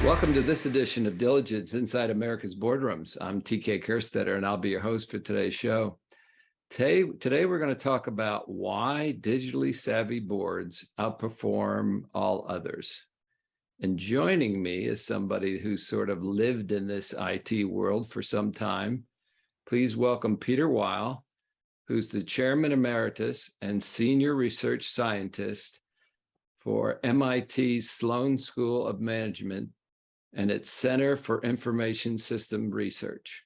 Welcome to this edition of Diligence Inside America's Boardrooms. I'm TK Kerstetter, and I'll be your host for today's show. Today we're going to talk about why digitally savvy boards outperform all others. And joining me is somebody who's sort of lived in this IT world for some time. Please welcome Peter Weill, who's the Chairman Emeritus and Senior Research Scientist for MIT's Sloan School of Management and its Center for Information System Research.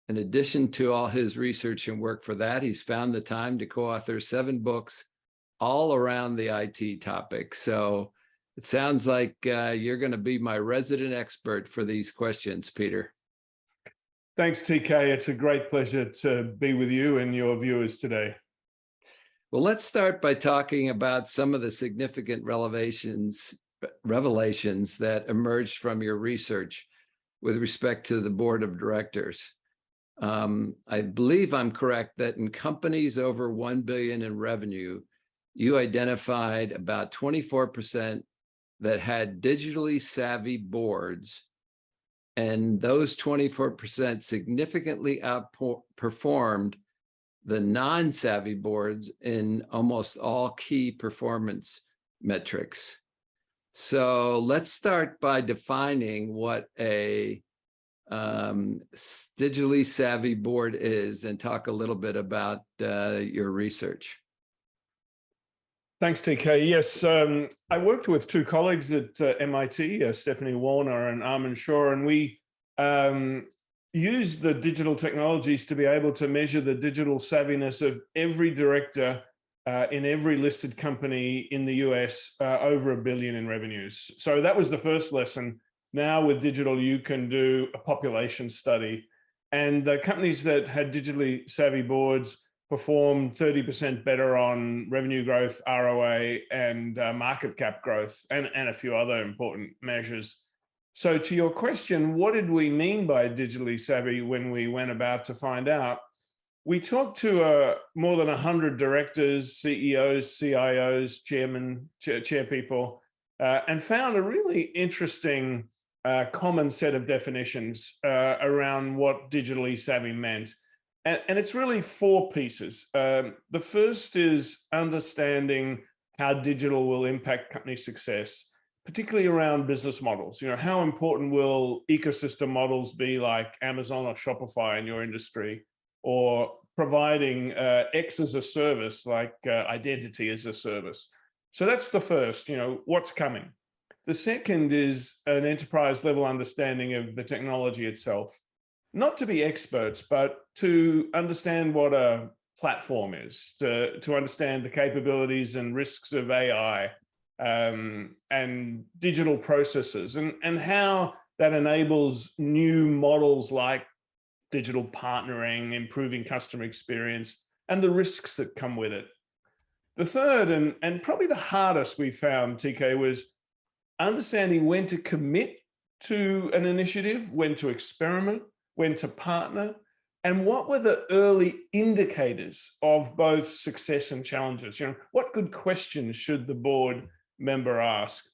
In addition to all his research and work for that, he's found the time to co-author 7 books all around the IT topic. So it sounds like you're going to be my resident expert for these questions, Peter. Thanks, TK. It's a great pleasure to be with you and your viewers today. Well, let's start by talking about some of the significant revelations that emerged from your research with respect to the board of directors. I believe I'm correct that in companies over 1 billion in revenue, you identified about 24% that had digitally savvy boards, and those 24% significantly outperformed the non-savvy boards in almost all key performance metrics. So let's start by defining what a digitally savvy board is and talk a little bit about your research. Thanks, TK. Yes, I worked with 2 colleagues at MIT, Stephanie Warner and Armin Shaw, and we used the digital technologies to be able to measure the digital savviness of every director in every listed company in the US over 1 billion in revenues. So that was the first lesson. Now with digital, you can do a population study. And the companies that had digitally savvy boards performed 30% better on revenue growth, ROA, and market cap growth, and a few other important measures. So to your question, what did we mean by digitally savvy when we went about to find out? We talked to more than 100 directors, CEOs, CIOs, chair people, and found a really interesting common set of definitions around what digitally savvy meant. And it's really 4 pieces. The first is understanding how digital will impact company success, particularly around business models. You know, how important will ecosystem models be like Amazon or Shopify in your industry, or providing X as a service like identity as a service? So that's the first, you know, what's coming. The second is an enterprise level understanding of the technology itself. Not to be experts, but to understand what a platform is, to understand the capabilities and risks of AI and digital processes, and how that enables new models like digital partnering, improving customer experience, and the risks that come with it. The third, and probably the hardest we found, TK, was understanding when to commit to an initiative, when to experiment, when to partner, and what were the early indicators of both success and challenges. You know, what good questions should the board member ask?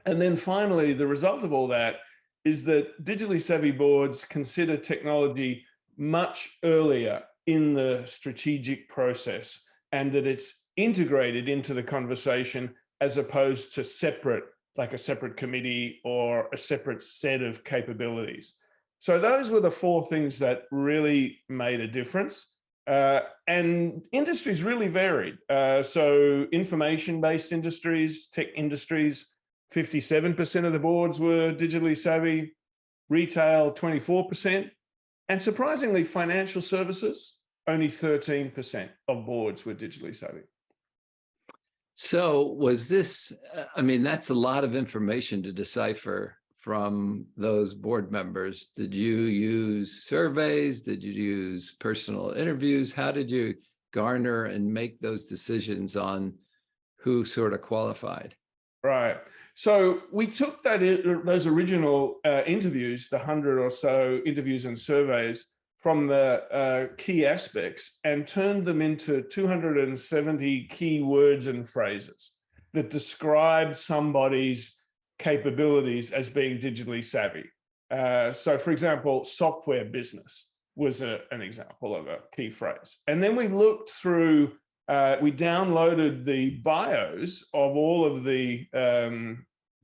And then finally, the result of all that is that digitally savvy boards consider technology much earlier in the strategic process, and that it's integrated into the conversation as opposed to separate, like a separate committee or a separate set of capabilities. So those were the 4 things that really made a difference. And industries really varied. So information-based industries, tech industries, 57% of the boards were digitally savvy, retail 24%, and surprisingly, financial services, only 13% of boards were digitally savvy. So was this, I mean, that's a lot of information to decipher from those board members. Did you use surveys? Did you use personal interviews? How did you garner and make those decisions on who sort of qualified? Right. So we took those original interviews, the 100 or so interviews and surveys, from the key aspects and turned them into 270 key words and phrases that describe somebody's capabilities as being digitally savvy. So for example, software business was an example of a key phrase. And then we looked through, we downloaded the bios of all of the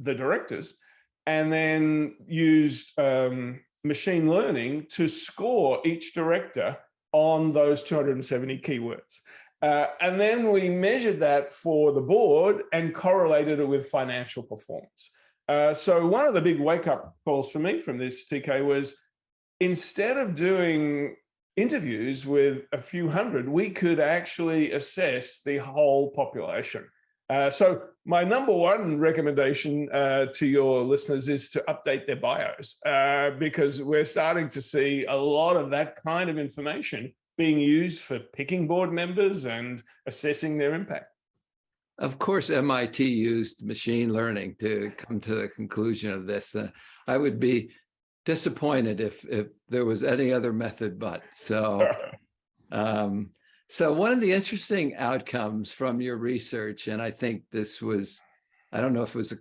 directors, and then used machine learning to score each director on those 270 keywords. And then we measured that for the board and correlated it with financial performance. So one of the big wake-up calls for me from this, TK, was instead of doing interviews with a few hundred, we could actually assess the whole population. So my number one recommendation to your listeners is to update their bios, because we're starting to see a lot of that kind of information being used for picking board members and assessing their impact. Of course, MIT used machine learning to come to the conclusion of this. I would be disappointed if there was any other method but. So, so one of the interesting outcomes from your research, and I think this was, I don't know if it was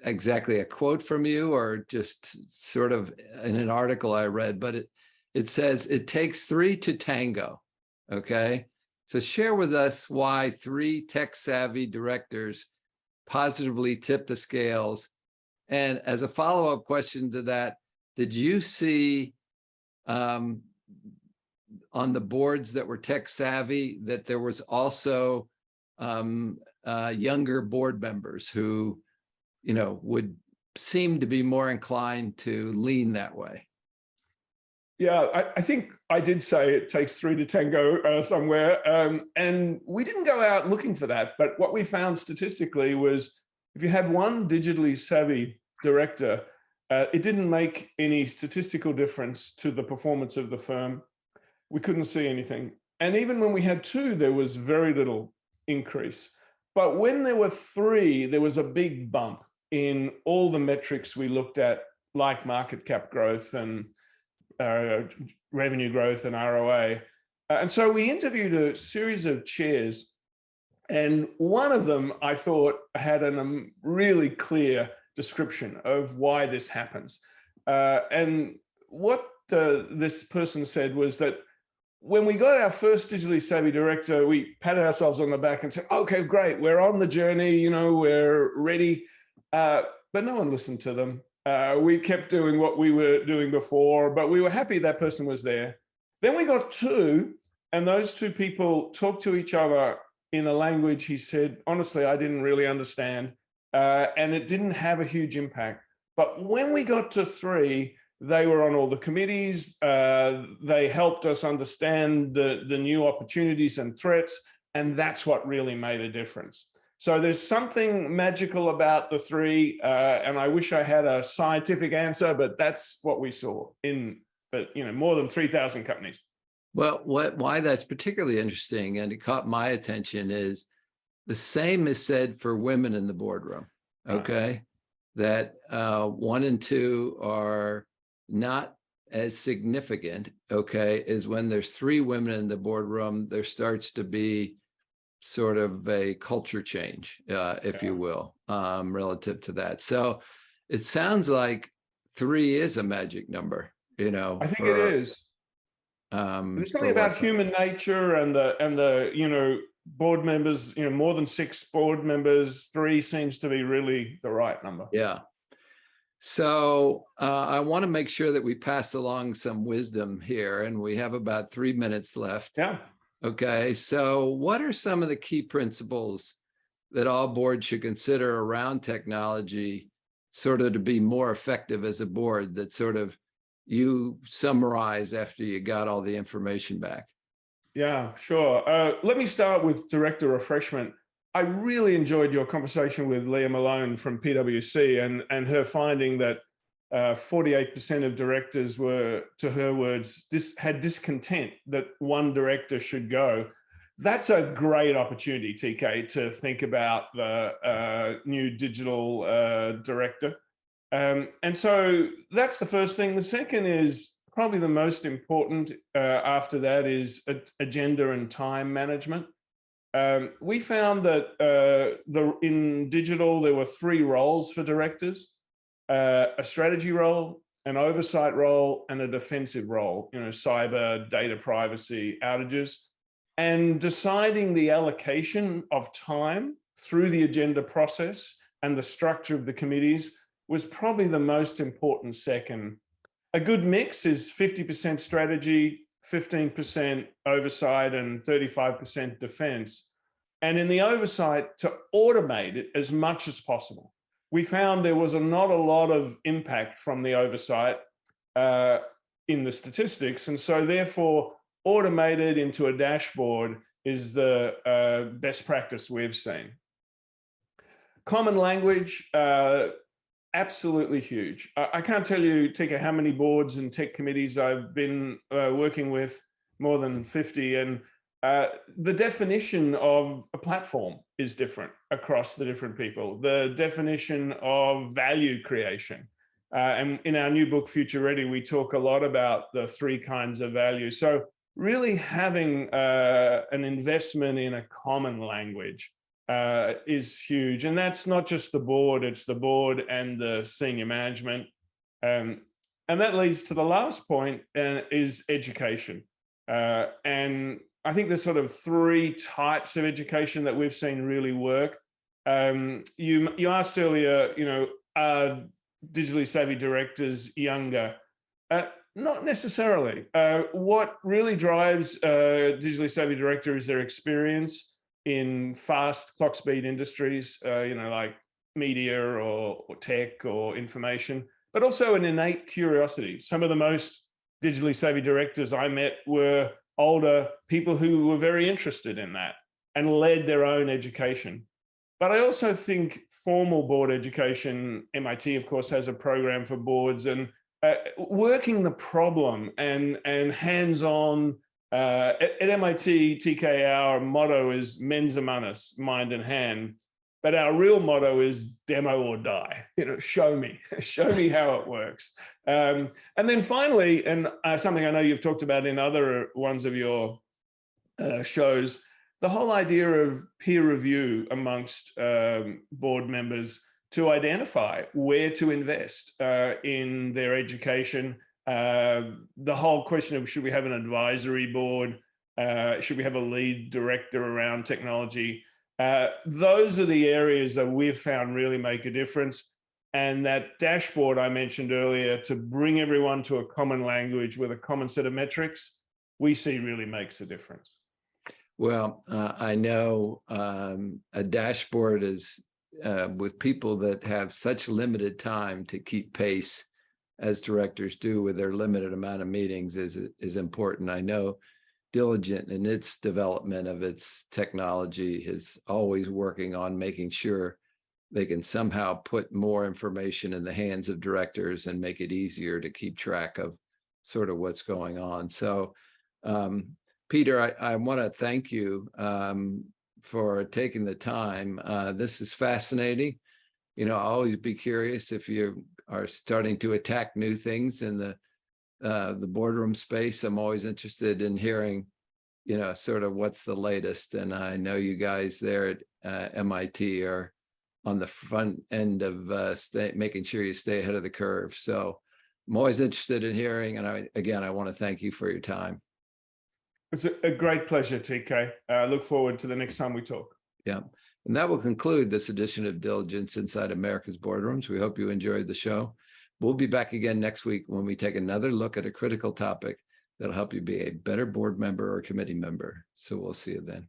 exactly a quote from you or just sort of in an article I read, but it says it takes three to tango, okay? So share with us why three tech-savvy directors positively tip the scales. And as a follow-up question to that, did you see on the boards that were tech-savvy that there was also younger board members who, you know, would seem to be more inclined to lean that way? Yeah, I think I did say it takes three to tango somewhere. And we didn't go out looking for that. But what we found statistically was if you had one digitally savvy director, it didn't make any statistical difference to the performance of the firm. We couldn't see anything. And even when we had two, there was very little increase. But when there were three, there was a big bump in all the metrics we looked at, like market cap growth and revenue growth and ROA. And so we interviewed a series of chairs, and one of them I thought had a really clear description of why this happens. And what this person said was that when we got our first digitally savvy director, we patted ourselves on the back and said, okay, great, we're on the journey, you know, we're ready. But no one listened to them. We kept doing what we were doing before, but we were happy that person was there. Then we got two, and those two people talked to each other in a language, he said, honestly, I didn't really understand, and it didn't have a huge impact. But when we got to three, they were on all the committees. They helped us understand the new opportunities and threats, and that's what really made a difference. So there's something magical about the three, and I wish I had a scientific answer, but that's what we saw in, more than 3,000 companies. Well, why that's particularly interesting, and it caught my attention, is the same is said for women in the boardroom. Okay, that 1 and 2 are not as significant. Okay, is when there's 3 women in the boardroom, there starts to be sort of a culture change, if you will, relative to that. So it sounds like 3 is a magic number, I think it is. There's something about human nature and the board members, more than 6 board members, 3 seems to be really the right number. Yeah. So I want to make sure that we pass along some wisdom here, and we have about 3 minutes left. Yeah. Okay, so what are some of the key principles that all boards should consider around technology, sort of to be more effective as a board, that sort of you summarize after you got all the information back? Yeah, sure. Let me start with director refreshment. I really enjoyed your conversation with Leah Malone from PwC and her finding that 48% of directors were, to her words, had discontent that one director should go. That's a great opportunity, TK, to think about the new digital director. And so that's the first thing. The second is probably the most important after that is agenda and time management. We found that in digital, there were 3 roles for directors: a strategy role, an oversight role, and a defensive role, cyber, data privacy, outages. And deciding the allocation of time through the agenda process and the structure of the committees was probably the most important second. A good mix is 50% strategy, 15% oversight, and 35% defense. And in the oversight, to automate it as much as possible. We found there was not a lot of impact from the oversight in the statistics. And so therefore, automated into a dashboard is the best practice we've seen. Common language, absolutely huge. I can't tell you, TK, how many boards and tech committees I've been working with, more than 50. And the definition of a platform is different across the different people. The definition of value creation. And in our new book, Future Ready, we talk a lot about the 3 kinds of value. So really having an investment in a common language is huge. And that's not just the board, it's the board and the senior management. And that leads to the last point, is education. And I think there's sort of 3 types of education that we've seen really work. You asked earlier, are digitally savvy directors younger? Not necessarily. What really drives a digitally savvy director is their experience in fast clock speed industries, like media or tech or information, but also an innate curiosity. Some of the most digitally savvy directors I met were older people who were very interested in that and led their own education. But I also think formal board education, MIT, of course, has a program for boards, and working the problem and hands-on. At MIT, TK, our motto is mens humanus, mind and hand. But our real motto is demo or die. Show me how it works. And then finally, and something I know you've talked about in other ones of your shows, the whole idea of peer review amongst board members to identify where to invest in their education. The whole question of, should we have an advisory board? Should we have a lead director around technology? Those are the areas that we've found really make a difference. And that dashboard I mentioned earlier, to bring everyone to a common language with a common set of metrics, we see really makes a difference. Well, I know a dashboard is with people that have such limited time to keep pace as directors do with their limited amount of meetings is important. I know Diligent in its development of its technology is always working on making sure they can somehow put more information in the hands of directors and make it easier to keep track of sort of what's going on. So, Peter, I want to thank you for taking the time. This is fascinating. I'll always be curious if you are starting to attack new things in the boardroom space. I'm always interested in hearing, sort of what's the latest. And I know you guys there at MIT are on the front end of making sure you stay ahead of the curve. So I'm always interested in hearing. And I want to thank you for your time. It's a great pleasure, TK. I look forward to the next time we talk. Yeah. And that will conclude this edition of Diligence Inside America's Boardrooms. We hope you enjoyed the show. We'll be back again next week when we take another look at a critical topic that'll help you be a better board member or committee member. So we'll see you then.